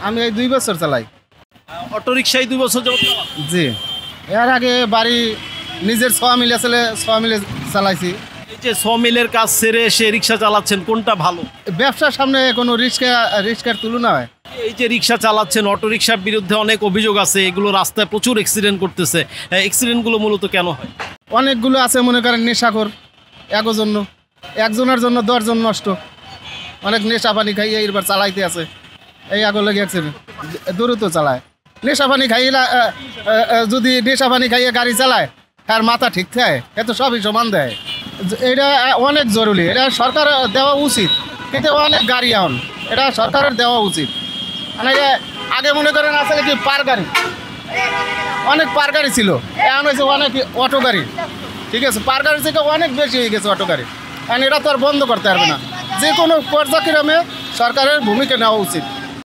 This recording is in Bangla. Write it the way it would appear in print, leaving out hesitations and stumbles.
আমি এই 2 বছর চালাই। অটোরিকশায় 2 বছর যাবত চালান? জি, এর আগে বাড়ি নিজের ছোয়া মিলে চালাইছি। এই যে সমিলের কাজ সেরে এসে রিক্সা চালাচ্ছেন, কোনটা ভালো? ব্যবসার সামনে কোনো রিক্সার তুলনা হয়? এই যে রিক্সা চালাচ্ছেন, অটোরিকশার বিরুদ্ধে অনেক অভিযোগ আছে, এগুলো রাস্তায় প্রচুর অ্যাক্সিডেন্ট করতেছে। অ্যাক্সিডেন্টগুলো মূলত কেন হয়? অনেকগুলো আছে মনে করেন নেশাখোর, একজনের জন্য 10 জন নষ্ট। অনেক নেশা পানি খাইয়ে এবার চালাইতে আছে, এই আগে লেগে অ্যাক্সিডেন্ট। দ্রুত চালায়, নেশা পানি খাইয়ে যদি নেশা পানি খাইয়ে গাড়ি চালায় আর মাথা ঠিক থাকে, এত সবই সমান দেয়। এটা অনেক জরুরি, এটা সরকার দেওয়া উচিত। কিন্তু অনেক গাড়ি এখন, এটা সরকারের দেওয়া উচিত। মানে আগে মনে করেন আসলে কি অনেক পার গাড়ি ছিল, এখন হয়েছে অনেক অটো গাড়ি। ঠিক আছে, পার গাড়ি থেকে অনেক বেশি হয়ে গেছে অটো গাড়ি। কারণ এটা তো আর বন্ধ করতে পারবে না। যে কোনো পর্যায়ক্রমে সরকারের ভূমিকা নেওয়া উচিত।